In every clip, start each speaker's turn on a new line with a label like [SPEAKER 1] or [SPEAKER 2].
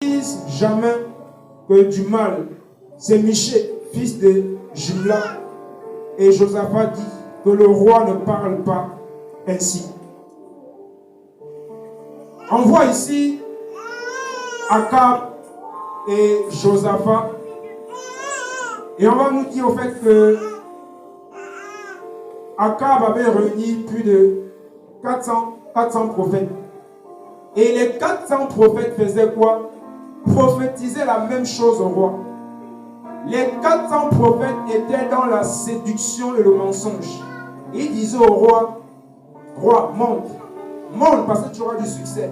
[SPEAKER 1] disent jamais que du mal. C'est Michée, fils de Jumla. Et Josaphat dit que le roi ne parle pas ainsi. On voit ici Akab et Josaphat. Et on va nous dire au fait que Akab avait réuni plus de 400 prophètes. Et les 400 prophètes faisaient quoi? Prophétisaient la même chose au roi. Les 400 prophètes étaient dans la séduction et le mensonge. Ils disaient au roi, roi, monte. Monte parce que tu auras du succès.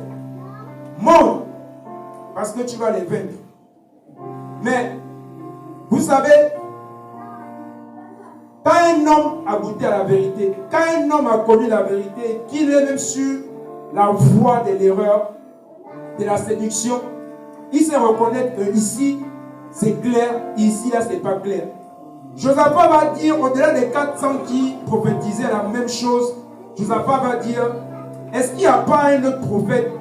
[SPEAKER 1] Monte parce que tu vas les vaincre. Mais, vous savez, quand un homme a goûté à la vérité, quand un homme a connu la vérité, qu'il est même sur la voie de l'erreur, de la séduction, il sait reconnaître que ici, c'est clair, ici, là, c'est pas clair. Josaphat va dire, au-delà des 400 qui prophétisaient la même chose, Josaphat va dire, est-ce qu'il n'y a pas un autre prophète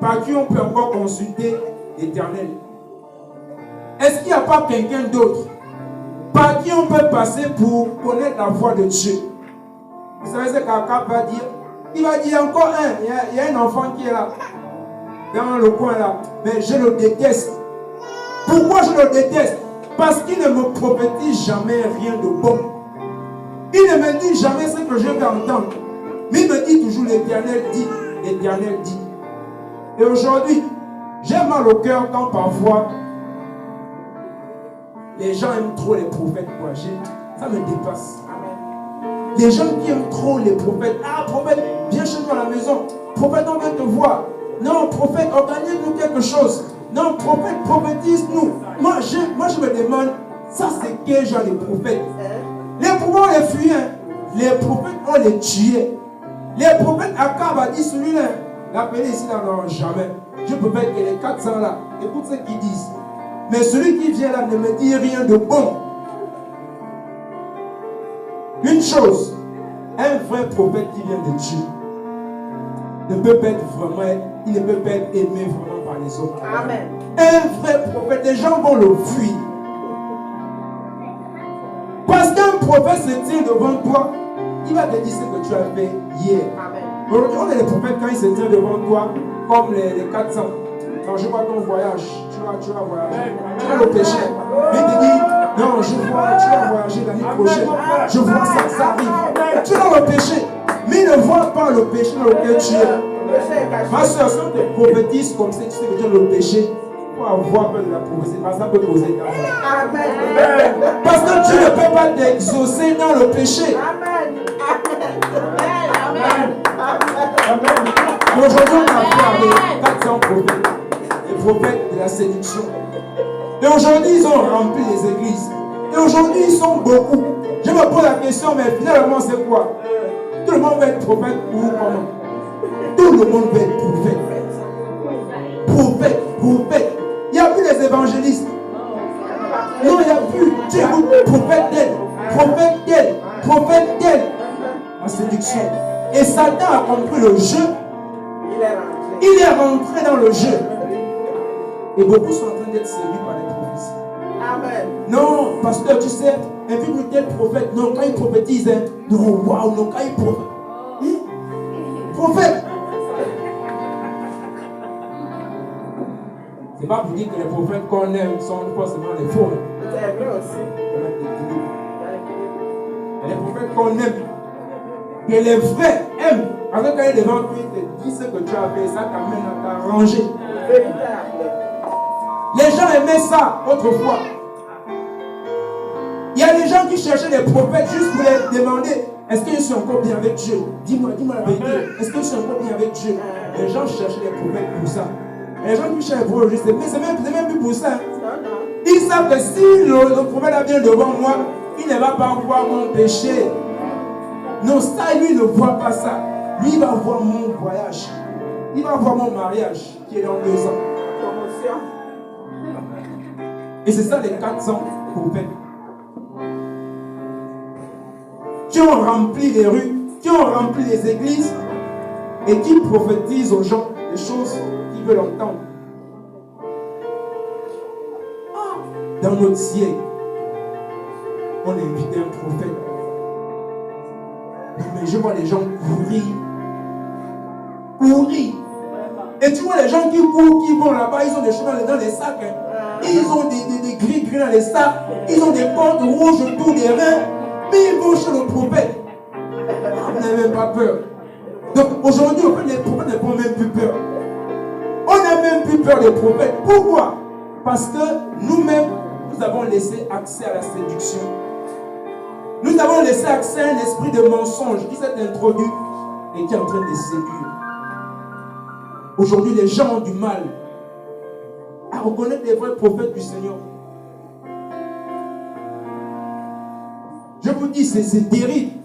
[SPEAKER 1] par qui on peut encore consulter l'Éternel? Est-ce qu'il n'y a pas quelqu'un d'autre par qui on peut passer pour connaître la voix de Dieu? Vous savez ce qu'Akab va dire? Il va dire encore un. Il y a un enfant qui est là, dans le coin là. Mais je le déteste. Pourquoi je le déteste? Parce qu'il ne me prophétise jamais rien de bon. Il ne me dit jamais ce que je vais entendre. Mais il me dit toujours l'Éternel dit. L'Éternel dit. Et aujourd'hui, j'ai mal au cœur quand parfois les gens aiment trop les prophètes. Ça me dépasse. Les gens qui aiment trop les prophètes. Ah, prophète, viens chez nous à la maison. Prophète, on veut te voir. Non, prophète, organise-nous quelque chose. Non, prophète, prophétise-nous. Moi, je me demande, ça c'est quel genre de prophète? Les prophètes, on les fuyait. Les prophètes, on les tuait. Les prophètes, Akab a dit celui-là, l'appelé ici, non, jamais. Je peux mettre que les 400 là, écoute ce qu'ils disent. Mais celui qui vient là ne me dit rien de bon. Une chose, un vrai prophète qui vient de Dieu ne peut pas être vraiment, il ne peut pas être aimé vraiment par les autres.
[SPEAKER 2] Amen.
[SPEAKER 1] Un vrai prophète, les gens vont le fuir. Parce qu'un prophète se tient devant toi, il va te dire ce que tu as fait hier.
[SPEAKER 2] Amen.
[SPEAKER 1] Aujourd'hui, on est les prophètes quand ils se tiennent devant toi, comme les 400. Quand je vois ton voyage, tu vas voyager. Tu vas le péché. Mais il te dit, non, tu vas voyager l'année prochaine. Je vois ça, ça arrive. Tu vas le péché. Mais il ne voit pas le péché dans lequel tu es. Ma soeur, si on te prophétise comme ça, tu sais que tu as le péché, pour avoir peur de la prophétie, ça peut causer Amen. Parce que tu ne peux pas t'exaucer dans le péché.
[SPEAKER 2] Amen.
[SPEAKER 1] Aujourd'hui, on a parlé 400 prophètes, les prophètes de la séduction. Et aujourd'hui, ils ont rempli les églises. Et aujourd'hui, ils sont beaucoup. Je me pose la question, mais finalement, c'est quoi? Tout le monde va être prophète ou comment? Tout le monde va être prophète. Prophète. Il n'y a plus les évangélistes. Non, il n'y a plus. Tu écoutes prophète tel. La séduction. Et Satan a compris le jeu. Il est rentré dans le jeu. Et beaucoup sont en train d'être séduits par les prophéties.
[SPEAKER 2] Amen.
[SPEAKER 1] Non, pasteur, tu sais, invite-nous tel prophète. Non, quand il prophétise, non, waouh, non, quand il prophétise. Prophète. C'est pas pour dire que les prophètes qu'on aime sont forcément les faux.
[SPEAKER 2] C'est vrai aussi.
[SPEAKER 1] Les prophètes qu'on aime, que les vrais aiment. Parce que quand il est devant toi, il te dit ce que tu as fait, ça t'amène à t'arranger. Les gens aimaient ça autrefois. Il y a des gens qui cherchaient les prophètes juste pour les demander, est-ce que je suis encore bien avec Dieu? Dis-moi la vérité. Est-ce que je suis encore bien avec Dieu? Les gens cherchaient les prophètes pour ça. Les gens qui cherchent les prophètes, mais c'est même plus pour ça. Ils savent que si le prophète vient devant moi, il ne va pas voir mon péché. Non, ça, lui ne voit pas ça. Lui, il va voir mon voyage. Il va voir mon mariage qui est dans 2 ans. Et c'est ça les 400 prophètes qui ont rempli les rues, qui ont rempli les églises et qui prophétisent aux gens des choses qu'ils veulent entendre. dans notre siècle, on a invité un prophète. Mais je vois les gens courir. Courir. Et tu vois les gens qui courent, qui vont là-bas, ils ont des choses dans les sacs. Hein. Ils ont des gris dans les sacs. Ils ont des cordes rouges autour des reins. Mais ils vont chez le prophète. On n'a même pas peur. Donc aujourd'hui, les prophètes n'ont même plus peur. On n'a même plus peur des prophètes. Pourquoi? Parce que nous-mêmes, nous avons laissé accès à la séduction. Nous avons laissé accès à un esprit de mensonge qui s'est introduit et qui est en train de séduire. Aujourd'hui, les gens ont du mal à reconnaître les vrais prophètes du Seigneur. Je vous dis, c'est terrible.